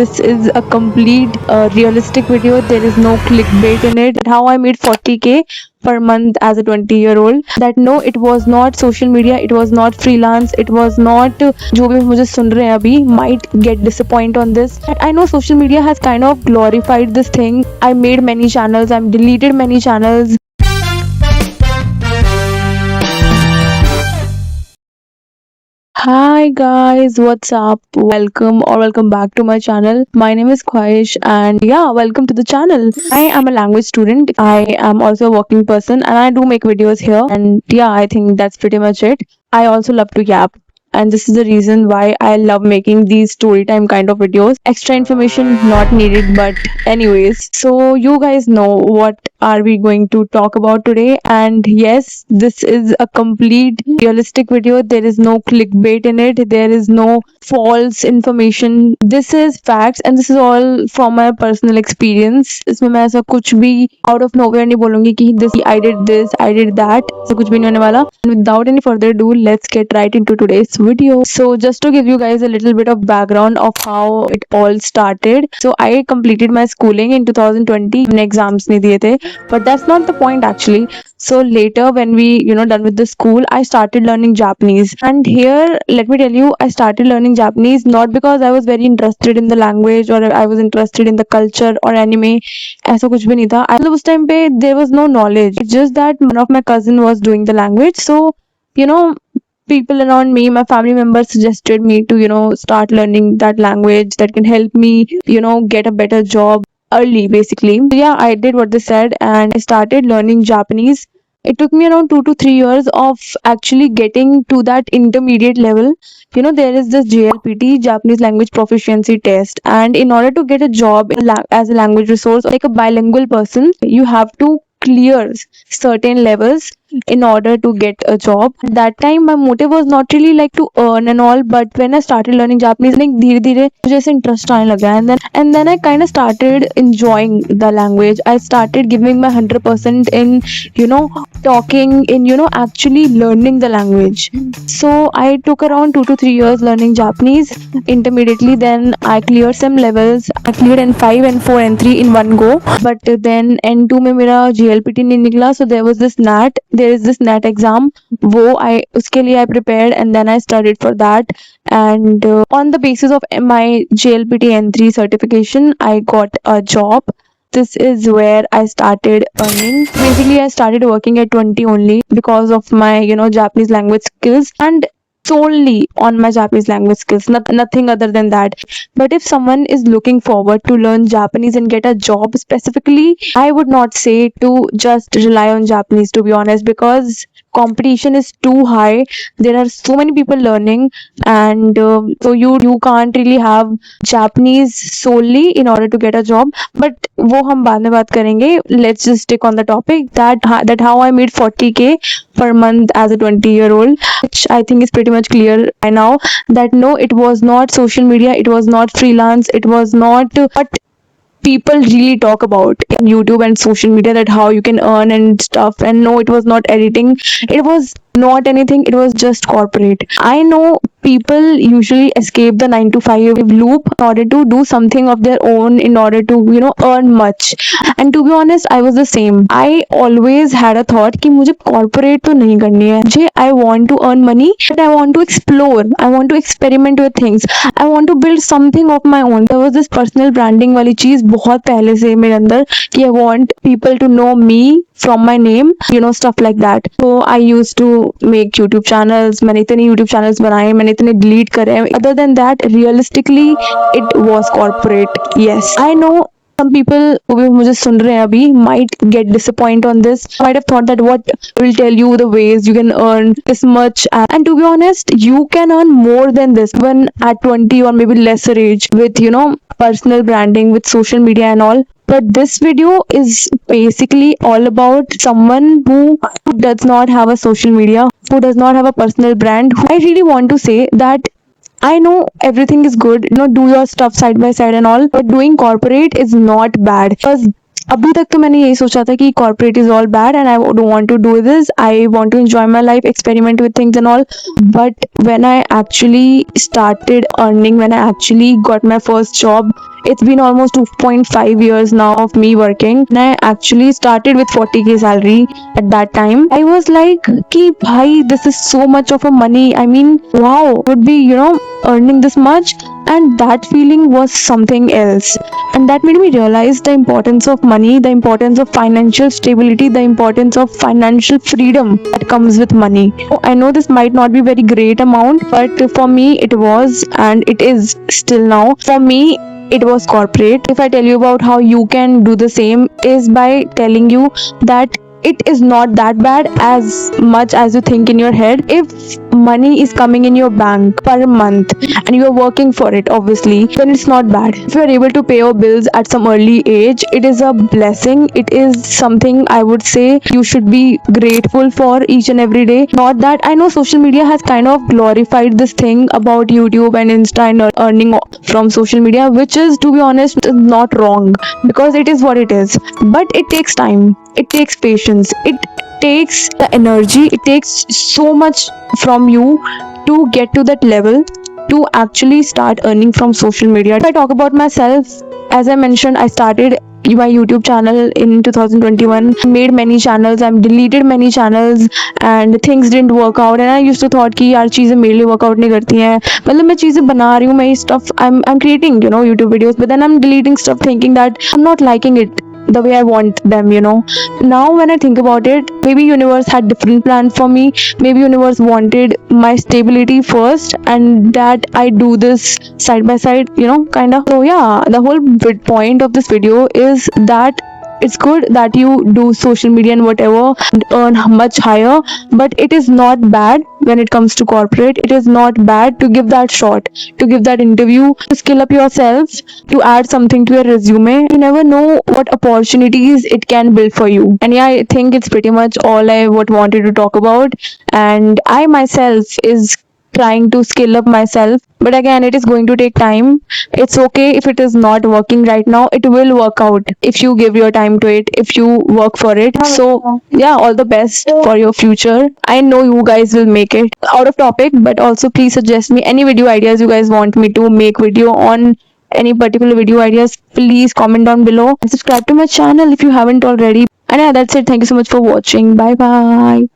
This is a complete realistic video. There is no clickbait in it. How I made 40k per month as a 20-year-old. That no, it was not social media. It was not freelance. It was not जो भी मुझे सुन रहे हैं अभी might get disappoint on this. I know social media has kind of glorified this thing. I made many channels. I've deleted many channels. Hi guys, what's up? Welcome back to my channel. My name is Khwahish and yeah, welcome to the channel. I am a language student. I am also a working person and I do make videos here, and yeah, I think that's pretty much it. I also love to yap, and this is the reason why I love making these story time kind of videos. Extra information not needed, but anyways, so you guys know what are we going to talk about today. And yes, this is a complete realistic video. There is no clickbait in it. There is no false information. This is facts and this is all from my personal experience. इसमें मैं ऐसा कुछ भी out of nowhere नहीं बोलूंगी कि I did this, I did that. ऐसा कुछ भी नहीं होने वाला. And without any further ado, let's get right into today's video. So just to give you guys a little bit of background of how it all started. So I completed my schooling in 2020. मैंने exams नहीं दिए थे. But that's not the point actually. So later when we done with the school, I started learning Japanese. And here let me tell you, I started learning Japanese not because I was very interested in the language or I was interested in the culture or anime. ऐसा कुछ भी नहीं था. मतलब उस time पे there was no knowledge. It's just that one of my cousin was doing the language. So people around me, my family members suggested me to start learning that language that can help me get a better job early basically. So yeah, I did what they said and I started learning Japanese. It took me around 2 to 3 years of actually getting to that intermediate level. There is this JLPT, Japanese Language Proficiency Test, and in order to get a job as a language resource, like a bilingual person, you have to clear certain levels in order to get a job. At that time my motive was not really like to earn and all, but when I started learning Japanese, like धीरे धीरे मुझे ऐसे interest आने लगा, and then I kind of started enjoying the language. I started giving my 100% in talking, in actually learning the language. So I took around 2 to 3 years learning Japanese intermediately. Then I cleared some levels. I cleared N5, N4, N3 in one go, but then N2 में मेरा JLPT नहीं निकला. So there was this NAT. There is this NAT exam. उसके लिए I prepared and then I studied for that. And on the basis of my JLPT N3 certification, I got a job. This is where I started earning. Basically, I started working at 20 only because of my Japanese language skills, and solely on my Japanese language skills, nothing other than that. But if someone is looking forward to learn Japanese and get a job specifically, I would not say to just rely on Japanese, to be honest, because competition is too high. There are so many people learning, and so you can't really have Japanese solely in order to get a job. But वो हम बाद में बात करेंगे. Let's just stick on the topic that how I made 40k per month as a 20-year-old, which I think is pretty much clear by now that no, it was not social media, it was not freelance, it was not what people really talk about in YouTube and social media, that how you can earn and stuff. And no, it was not editing, it was not anything, it was just corporate. I know people usually escape the 9 to 5 loop in order to do something of their own, in order to earn much. And to be honest, I was the same. I always had a thought कि मुझे corporate तो नहीं करनी है. मुझे I want to earn money, but I want to explore, I want to experiment with things, I want to build something of my own. There was this personal branding वाली चीज बहुत पहले से मेरे अंदर कि I want people to know me from my name, stuff like that. So I used to make YouTube channels. मैंने इतने YouTube channels बनाए, मैंने इतने delete करे. Other than that, realistically, it was corporate. Yes, I know some people who मुझे सुन रहे हैं अभी might get disappoint on this, might have thought that what will tell you the ways you can earn this much, and to be honest, you can earn more than this when at 20 or maybe lesser age with personal branding, with social media and all. But this video is basically all about someone who does not have a social media, who does not have a personal brand. I really want to say that I know everything is good, do your stuff side by side and all, but doing corporate is not bad, because अभी तक तो मैंने यही सोचा था कि corporate is all bad and I don't want to do this, I want to enjoy my life, experiment with things and all. But when I actually started earning, when I actually got my first job, it's been almost 2.5 years now of me working, and I actually started with 40k salary. At that time I was like ki bhai, this is so much of a money, I mean wow, would be earning this much. And that feeling was something else, and that made me realize the importance of money, the importance of financial stability, the importance of financial freedom that comes with money. I know this might not be very great amount, but for me it was, and it is still now. For me it was corporate. If I tell you about how you can do the same, is by telling you that it is not that bad as much as you think in your head. If money is coming in your bank per month and you are working for it, obviously, then it's not bad. If you are able to pay your bills at some early age, it is a blessing. It is something I would say you should be grateful for each and every day. Not that I know social media has kind of glorified this thing about YouTube and Insta and earning from social media, which is, to be honest, not wrong, because it is what it is. But it takes time, it takes patience, it takes the energy, it takes so much from you to get to that level, to actually start earning from social media. If I talk about myself, as I mentioned, I started my YouTube channel in 2021, made many channels, I've deleted many channels, and things didn't work out, and I used to thought कि यार चीज़ें मेरे लिए work out नहीं करती हैं, मतलब मैं चीज़ें बना रही हूँ, मैं ये stuff I'm creating YouTube videos, but then I'm deleting stuff thinking that I'm not liking it the way I want them. Now when I think about it, maybe universe had different plan for me. Maybe universe wanted my stability first, and that I do this side by side, kind of. So yeah, the whole point of this video is that it's good that you do social media and whatever and earn much higher, but it is not bad when it comes to corporate. It is not bad to give that shot, to give that interview, to skill up yourself, to add something to your resume. You never know what opportunities it can build for you. And yeah, I think it's pretty much all I wanted to talk about. And I myself is trying to skill up myself, but again, it is going to take time. It's okay if it is not working right now, it will work out if you give your time to it, if you work for it. So yeah, all the best for your future. I know you guys will make it. Out of topic, but also please suggest me any video ideas you guys want me to make video on. Any particular video ideas, please comment down below and subscribe to my channel if you haven't already. And yeah, that's it. Thank you so much for watching. Bye bye.